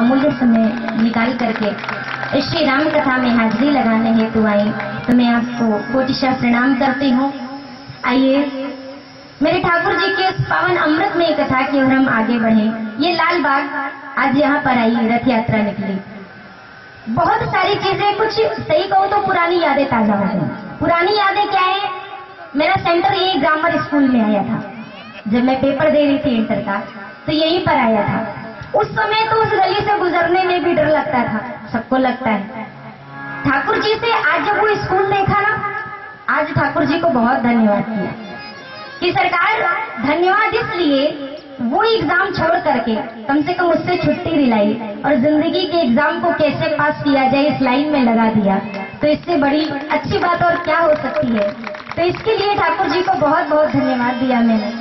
अमूल्य समय निकाल करके इस श्री राम कथा में हाजिरी लगाने हेतु आई, तो मैं आपको कोटिशः प्रणाम करती हूँ। आइए मेरे ठाकुर जी के पावन अमृत में कथा की ओर हम आगे बढ़े। ये लाल बाग आज यहाँ पर आई, रथ यात्रा निकली, बहुत सारी चीजें, कुछ सही कहूँ तो पुरानी यादें ताजा हो गई। पुरानी यादें क्या है, मेरा सेंटर यही ग्रामर स्कूल में आया था। जब मैं पेपर दे रही थी इंटर का तो यहीं पर आया था। उस समय तो उस गली से गुजरने में भी डर लगता था, सबको लगता है। ठाकुर जी से आज जब वो स्कूल देखा ना, आज ठाकुर जी को बहुत धन्यवाद किया कि सरकार धन्यवाद इसलिए वो एग्जाम छोड़ करके कम से कम उससे छुट्टी दिलाई और जिंदगी के एग्जाम को कैसे पास किया जाए इस लाइन में लगा दिया। तो इससे बड़ी अच्छी बात और क्या हो सकती है। तो इसके लिए ठाकुर जी को बहुत बहुत धन्यवाद दिया मैंने।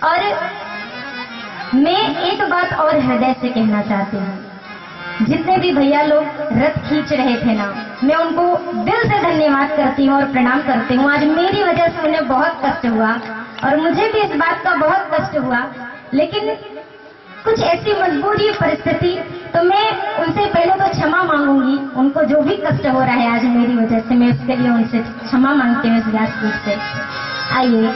और मैं एक बात और हृदय से कहना चाहती हूँ, जितने भी भैया लोग रथ खींच रहे थे ना, मैं उनको दिल से धन्यवाद करती हूँ और प्रणाम करती हूँ। आज मेरी वजह से उन्हें बहुत कष्ट हुआ और मुझे भी इस बात का बहुत कष्ट हुआ, लेकिन कुछ ऐसी मजबूरी परिस्थिति, तो मैं उनसे पहले तो क्षमा मांगूंगी। उनको जो भी कष्ट हो रहा है आज मेरी वजह से, मैं उसके लिए उनसे क्षमा मांगती हूँ इस व्यासपीठ से। आइए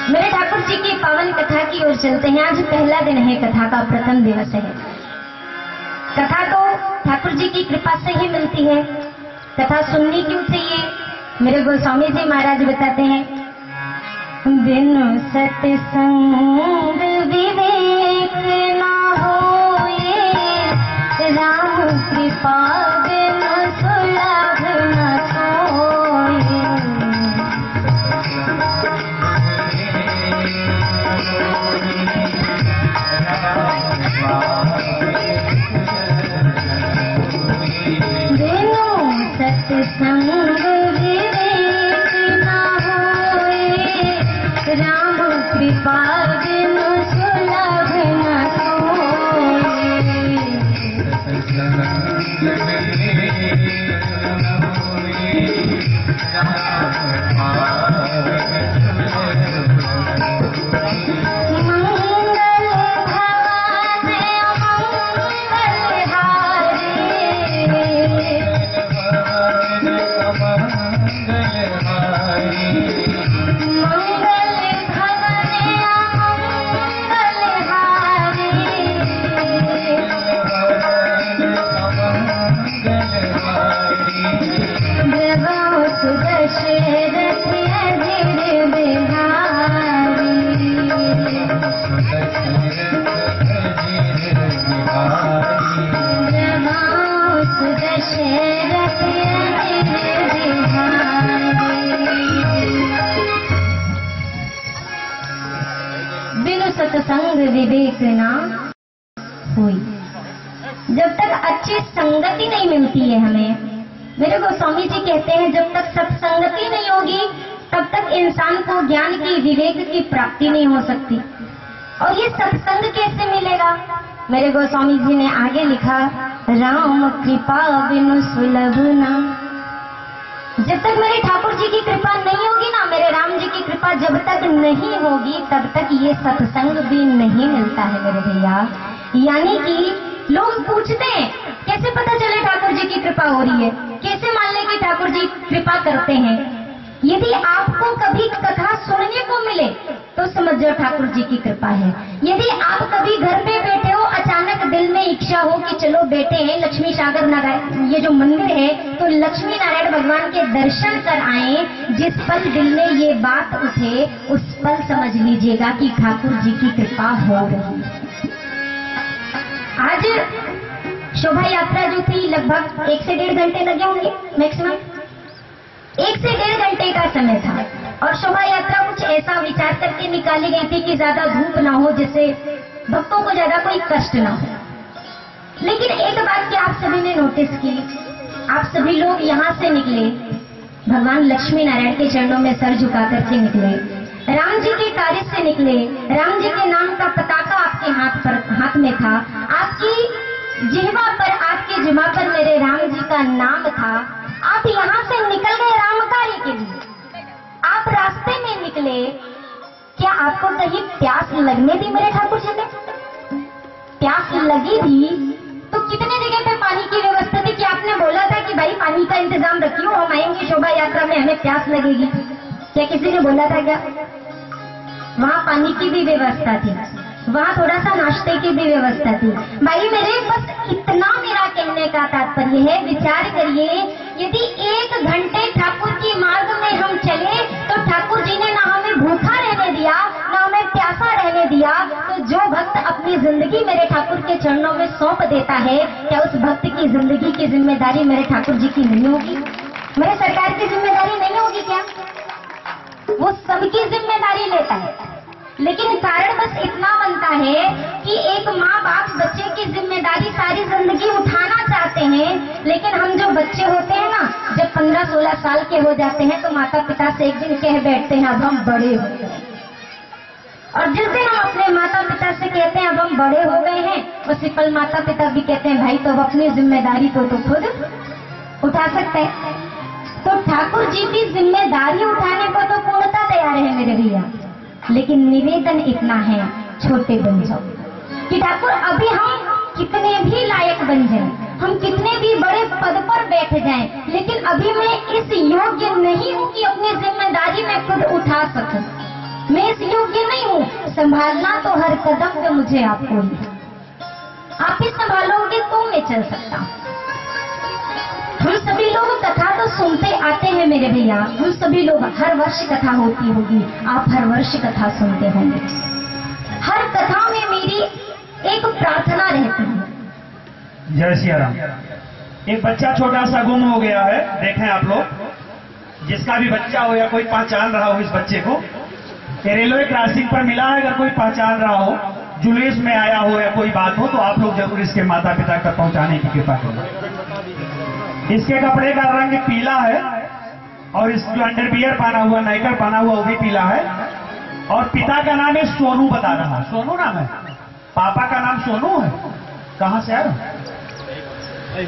मेरे ठाकुर जी की पावन कथा की ओर चलते हैं। आज पहला दिन है, कथा का प्रथम दिवस है। कथा तो ठाकुर जी की कृपा से ही मिलती है। कथा सुननी क्यों चाहिए, मेरे गोस्वामी जी महाराज बताते हैं, बिनु सत्संग विवेक ना होए, राम कृपा बिनु सुलभ न सोए। सत्संग विवेक ना होए, राम कृपा बिनु सुलभ न सोए। बिनु सत्संग विवेक ना हुई। जब तक अच्छी संगति नहीं मिलती है हमें, मेरे गोस्वामी जी कहते हैं, जब तक सत्संगति नहीं होगी तब तक इंसान को ज्ञान की, विवेक की प्राप्ति नहीं हो सकती। और ये सत्संग कैसे मिलेगा, मेरे गोस्वामी जी ने आगे लिखा, राम कृपा बिनु सुलभ ना। जब तक मेरे ठाकुर जी की कृपा नहीं होगी ना, मेरे राम जी की कृपा जब तक नहीं होगी तब तक ये सत्संग भी नहीं मिलता है मेरे भैया। यानी कि लोग पूछते हैं कैसे पता चले ठाकुर जी की कृपा हो रही है, कैसे मान लें कि ठाकुर जी कृपा करते हैं। यदि आपको कभी कथा सुनने को मिले तो समझ जाओ ठाकुर जी की कृपा है। यदि आप कभी घर पे बैठे हो, अचानक दिल में इच्छा हो कि चलो बैठे हैं लक्ष्मी सागर नारायण, ये जो मंदिर है, तो लक्ष्मी नारायण भगवान के दर्शन कर आए, जिस पल दिल में ये बात उठे उस पल समझ लीजिएगा कि ठाकुर जी की कृपा हो रही है। आज शोभा यात्रा जो थी लगभग 1 से 1.5 घंटे लगे होंगे मैक्सिमम, 1 से 1.5 घंटे का समय था। और शोभा यात्रा कुछ ऐसा विचार करके निकाली गई थी कि ज्यादा धूप ना हो, जिससे भक्तों को ज्यादा कोई कष्ट ना हो। लेकिन एक बात की आप सभी ने नोटिस की, आप सभी लोग यहाँ से निकले, भगवान लक्ष्मी नारायण के चरणों में सर झुका करके निकले, राम जी के कार्य से निकले, राम जी के नाम का पताका आपके हाथ में था, आपकी जिह्वा पर, आपके जिह्वा पर मेरे राम जी का नाम था। आप यहाँ से निकल गए राम कार्य के लिए, आप रास्ते में निकले, क्या आपको कहीं प्यास लगने दी मेरे ठाकुर जी ने? प्यास लगी थी हम आएंगे शोभा यात्रा में हमें प्यास लगेगी, क्या किसी ने बोला था क्या? वहाँ पानी की भी व्यवस्था थी, वहाँ थोड़ा सा नाश्ते की भी व्यवस्था थी। भाई मेरे बस इतना मेरा कहने का तात्पर्य है, विचार करिए यदि 1 घंटे ठाकुर की मार्ग में हम चले तो ठाकुर जी ने ना हमें भूखा रहने दिया ना हमें प्यासा रहने दिया, तो जो भक्त अपनी जिंदगी मेरे ठाकुर के चरणों में सौंप देता है, क्या उस भक्त की जिंदगी की जिम्मेदारी मेरे ठाकुर जी की नहीं होगी? मेरे सरकार की जिम्मेदारी नहीं होगी क्या? वो सबकी जिम्मेदारी लेता है, लेकिन कारण बस इतना बनता है कि एक माँ बाप बच्चे की जिम्मेदारी सारी जिंदगी उठाना चाहते हैं, लेकिन हम जो बच्चे होते हैं ना, जब 15-16 साल के हो जाते हैं तो माता पिता से एक दिन कह बैठते हैं अब हम बड़े हो गए। और जिस दिन हम अपने माता पिता से कहते हैं अब हम बड़े हो गए हैं, उसी पल माता पिता भी कहते हैं भाई तो अब अपनी जिम्मेदारी को तो खुद उठा सकते हैं। तो ठाकुर जी की जिम्मेदारी उठाने को तो पूर्णतः तैयार है मेरे भैया, लेकिन निवेदन इतना है छोटे बन जाओ कि ठाकुर अभी हम कितने भी लायक बन जाएं, हम कितने भी बड़े पद पर बैठ जाएं, लेकिन अभी मैं इस योग्य नहीं हूँ कि अपनी जिम्मेदारी में खुद उठा सकूं। मैं इस योग्य नहीं हूँ, संभालना तो हर कदम पे मुझे आपको ही, आप ही संभालोगे तो मैं चल सकता हूँ। हम सभी लोग कथा तो सुनते आते हैं मेरे भैया, हम सभी लोग हर वर्ष कथा होती होगी, आप हर वर्ष कथा सुनते होंगे। हर कथा में मेरी एक प्रार्थना रहती है। जय सिया राम। एक बच्चा छोटा सा गुम हो गया है, देखें आप लोग, जिसका भी बच्चा हो या कोई पहचान रहा हो इस बच्चे को, रेलवे क्रॉसिंग पर मिला है, अगर कोई पहचान रहा हो, जुलूस में आया हो या कोई बात हो, तो आप लोग जरूर इसके माता पिता तक पहुंचाने की कृपा करें। इसके कपड़े का रंग पीला है और इस जो अंडरवियर पहना हुआ, नाइकर पहना हुआ वो भी पीला है, और पिता का नाम है सोनू, बता रहा है सोनू नाम है, पापा का नाम सोनू है। कहां से आए?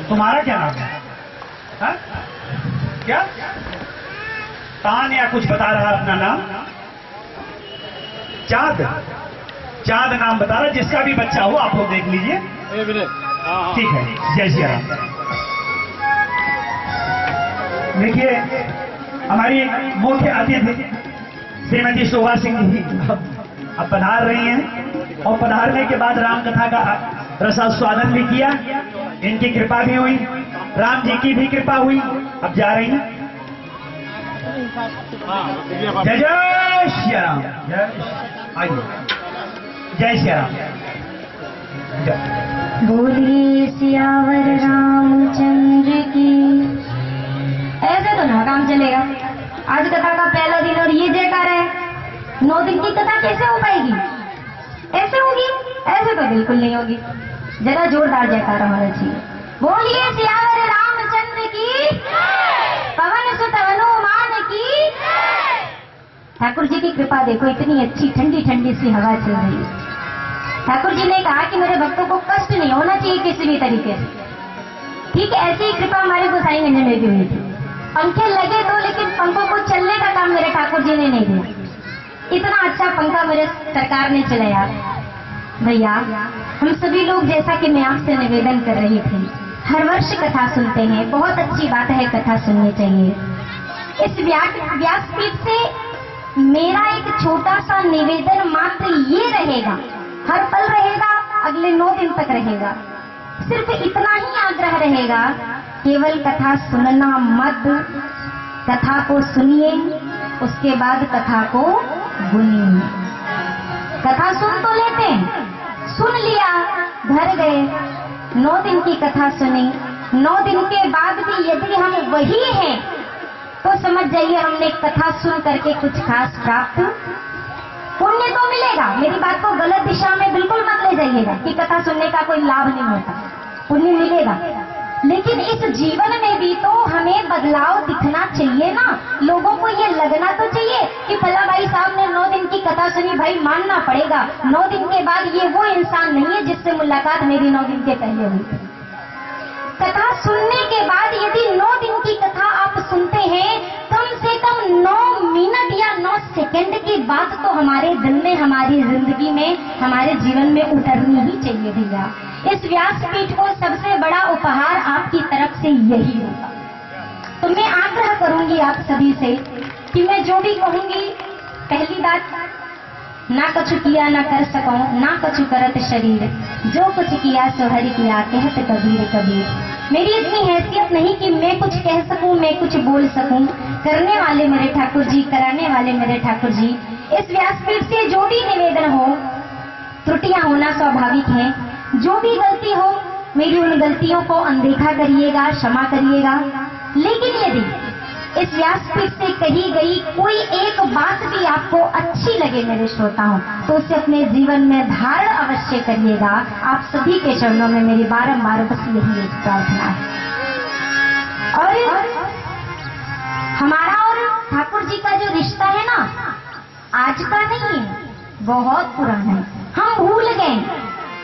तुम्हारा क्या नाम है? हा? क्या तान या कुछ बता रहा है अपना नाम? चाँद, चाँद नाम बता रहा। जिसका भी बच्चा हो आप लोग देख लीजिए, ठीक है। जय श्री राम। देखिए हमारी मुख्य अतिथि श्रीमती शोभा सिंह जी अब पधार रही हैं, और पधारने के बाद राम कथा का रसास्वादन भी किया, इनकी कृपा भी हुई, राम जी की भी कृपा हुई। अब जा रही हैं। जय जय श्री राम। आइए, जय श्री राम। बोलिए सियावर रामचंद्र की। ऐसे तो ना काम चलेगा। आज कथा का पहला दिन और ये जयकार है, 9 दिन की कथा कैसे हो पाएगी? ऐसे होगी? ऐसे तो बिल्कुल नहीं होगी। जरा जोरदार जयकार होना चाहिए। बोलिए सियावर रामचंद्र की, पवन सुत हनुमान की। ठाकुर जी की कृपा देखो, इतनी अच्छी ठंडी ठंडी सी हवा चल रही है। ठाकुर जी ने कहा कि मेरे भक्तों को कष्ट नहीं होना चाहिए किसी भी तरीके से। ठीक ऐसी कृपा हमारे गोसाईगंज में भी हुई थी। पंखे लगे तो, लेकिन पंखों को चलने का काम मेरे ठाकुर जी ने नहीं दिया। इतना अच्छा पंखा मेरे सरकार ने चलाया। भैया हम सभी लोग, जैसा कि मैं आपसे निवेदन कर रही थी, हर वर्ष कथा सुनते हैं, बहुत अच्छी बात है, कथा सुननी चाहिए। इस व्यासपीठ से मेरा एक छोटा सा निवेदन मात्र ये रहेगा, हर पल रहेगा, अगले 9 दिन तक रहेगा। सिर्फ इतना ही आग्रह रहेगा, केवल कथा सुनना मत, कथा को सुनिए, उसके बाद कथा को गुनिए। कथा सुन तो लेते हैं, सुन लिया, घर गए, 9 दिन की कथा सुनी, 9 दिन के बाद भी यदि हम वही हैं तो समझ जाइए हमने कथा सुन करके कुछ खास प्राप्त पुण्य तो मिलेगा। मेरी बात को गलत दिशा में बिल्कुल मत ले जाइएगा कि कथा सुनने का कोई लाभ नहीं होता, पुण्य मिलेगा, लेकिन इस जीवन में भी तो हमें बदलाव दिखना चाहिए ना। लोगों को ये लगना तो चाहिए कि फला भाई साहब ने 9 दिन की कथा सुनी, भाई मानना पड़ेगा 9 दिन के बाद ये वो इंसान नहीं है जिससे मुलाकात मेरी 9 दिन के पहले हुई थी। कथा सुनने के बाद यदि 9 दिन की कथा आप सुनते हैं, कम से कम 9 मिनट या 9 सेकंड की बात तो हमारे दिल में, हमारी जिंदगी में, हमारे जीवन में उतरनी ही चाहिए भैया। इस व्यासपीठ को सबसे बड़ा उपहार आपकी तरफ से यही होगा। तो मैं आग्रह करूंगी आप सभी से कि मैं जो भी कहूंगी, पहली बात, ना कछु किया ना कर सको, ना कछु करत शरीर, जो कुछ किया सो हरि किया, कहत कबीर कबीर। मेरी इतनी हैसियत नहीं कि मैं कुछ कह सकूं, मैं कुछ बोल सकूं। करने वाले मेरे ठाकुर जी, कराने वाले मेरे ठाकुर जी। इस व्यासपीठ से जो भी निवेदन हो, त्रुटियां होना स्वाभाविक है, जो भी गलती हो मेरी उन गलतियों को अनदेखा करिएगा, क्षमा करिएगा। लेकिन यदि इस व्यासपीठ से कही गई कोई एक बात भी आपको अच्छी लगे मेरे श्रोताओं, तो उसे अपने जीवन में धारण अवश्य करिएगा। आप सभी के चरणों में मेरी बारंबार बस यही एक प्रार्थना है। और हमारा और ठाकुर जी का जो रिश्ता है ना, आज का नहीं है, बहुत पुराना है। हम भूल गए,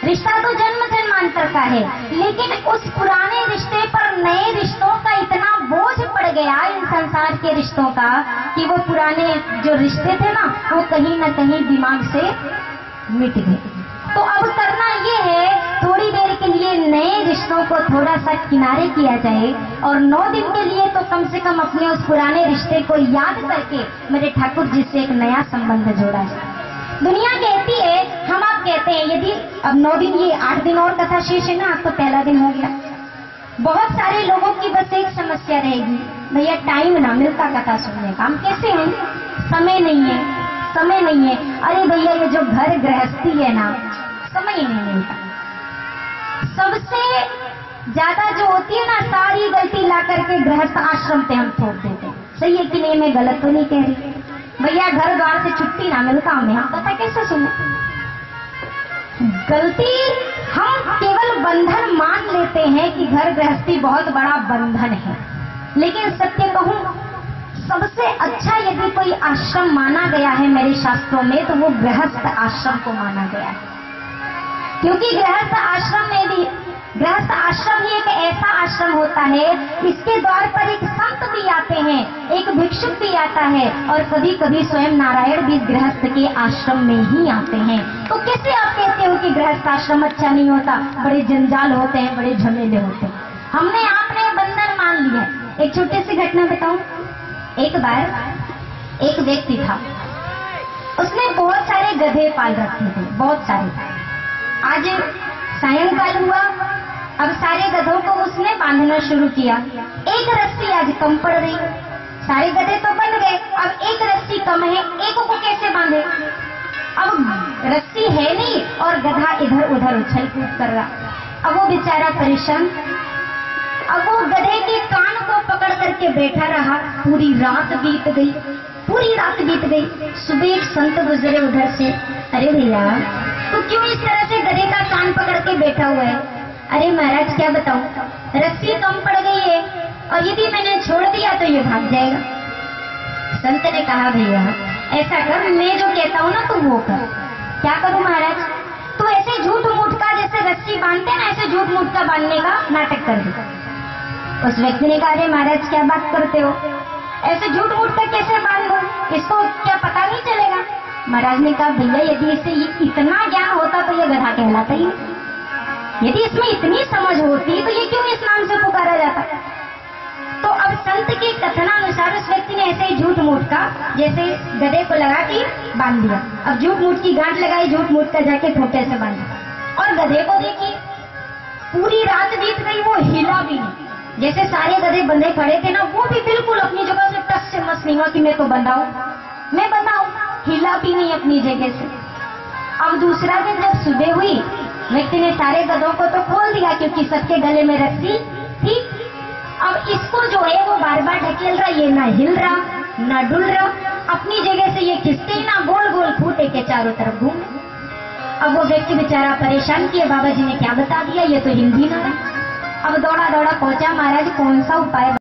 रिश्ता तो जन्म जन्मांतर का है, लेकिन उस पुराने रिश्ते पर नए रिश्तों का इतना बोझ पड़ गया इन संसार के रिश्तों का कि वो पुराने जो रिश्ते थे ना, वो कहीं न कहीं दिमाग से मिट गए। तो अब करना ये है, थोड़ी देर के लिए नए रिश्तों को थोड़ा सा किनारे किया जाए और 9 दिन के लिए तो कम से कम अपने उस पुराने रिश्ते को याद करके मेरे ठाकुर जी से एक नया संबंध जोड़ा जाए। दुनिया कहती है, हम आप कहते हैं, यदि अब 9 दिन, ये 8 दिन और कथा शेष है ना, आज तो पहला दिन हो गया। बहुत सारे लोगों की बस एक समस्या रहेगी, भैया टाइम ना मिलता कथा सुनने का। हम कैसे हैं, समय नहीं है, समय नहीं है। अरे भैया ये जो घर गृहस्थी है ना, समय ही नहीं मिलता। सबसे ज्यादा जो होती है ना, सारी गलती ला करके गृहस्थ आश्रम पे हम थोप देते हैं। सही है कि नहीं, मैं गलत तो नहीं कह रही। भैया घर द्वार से छुट्टी ना मिलता हमें, हम पता कैसे सुने। गलती हम केवल बंधन मान लेते हैं कि घर गृहस्थी बहुत बड़ा बंधन है, लेकिन सत्य कहूं, सबसे अच्छा यदि कोई आश्रम माना गया है मेरे शास्त्रों में, तो वो गृहस्थ आश्रम को माना गया है। क्योंकि गृहस्थ आश्रम ही एक ऐसा आश्रम होता है, इसके द्वार पर एक संत भी आते हैं, एक भिक्षुक भी आता है, और कभी कभी स्वयं नारायण भी गृहस्थ के आश्रम में ही आते हैं। तो कैसे आप कहते हो कि गृहस्थ आश्रम अच्छा नहीं होता, बड़े जंजाल होते हैं, बड़े झमेले होते हैं। हमने आपने बंधन मान लिया। एक छोटी सी घटना बताऊं। एक बार एक व्यक्ति था, उसने बहुत सारे गधे पाल रखे थे, बहुत सारे। आज सायंकाल हुआ, अब सारे गधों को उसने बांधना शुरू किया। एक रस्सी आज कम पड़ गई, सारे गधे तो बन गए, अब एक रस्सी कम है, एक को कैसे बांधे। अब रस्सी है नहीं और गधा इधर उधर उछल कूद कर रहा। अब वो बेचारा परेशान, अब वो गधे के कान को पकड़ करके बैठा रहा। पूरी रात बीत गई, पूरी रात बीत गई। सुबह एक संत गुजरे उधर से, अरे भैया तो क्यों इस तरह से गधे का कान पकड़ के बैठा हुआ है। अरे महाराज क्या बताऊं, रस्सी कम पड़ गई है और यदि मैंने छोड़ दिया तो ये भाग जाएगा। संत ने कहा भैया ऐसा कर, मैं जो कहता हूँ ना तुम वो कर। क्या करूं महाराज, तो ऐसे झूठ मूठ का जैसे रस्सी बांधते ना, ऐसे झूठ मूठ का बांधने का नाटक कर दे। उस व्यक्ति ने कहा, अरे महाराज क्या बात करते हो, ऐसे झूठ मूठ का कैसे बांध दो, इसको क्या पता नहीं चलेगा। महाराज ने कहा, भैया यदि इसे इतना ज्ञान होता तो ये गधा कहलाता ही, यदि इसमें इतनी समझ होती तो ये क्यों इस नाम से पुकारा जाता। तो अब संत के कथनानुसार उस व्यक्ति ने ऐसे ही झूठ मूठ का जैसे गधे को लगा के बांध दिया। अब झूठ मूठ की गांठ लगाई, झूठ मूठ का जाके ठोटे से बांधा, और गधे को देखिए पूरी रात बीत गई, वो हिला भी नहीं। जैसे सारे गधे बंधे खड़े थे ना, वो भी बिल्कुल अपनी जगह से टस से मस नहीं हुआ कि मैं तो बंधाऊं, मैं बंधाऊं, हिला भी नहीं अपनी जगह से। अब दूसरा दिन जब सुबह हुई, व्यक्ति ने सारे गधों को तो खोल दिया क्योंकि सबके गले में रस्सी थी। अब इसको जो है वो बार बार ढकेल रहा, ये ना हिल रहा ना डुल रहा, अपनी जगह से ये खिसके ही ना, गोल गोल खूंटे के चारों तरफ घूम। अब वो व्यक्ति बेचारा परेशान किया, बाबा जी ने क्या बता दिया, ये तो हिल ही ना रहा। अब दौड़ा दौड़ा पहुंचा, महाराज कौन सा उपाय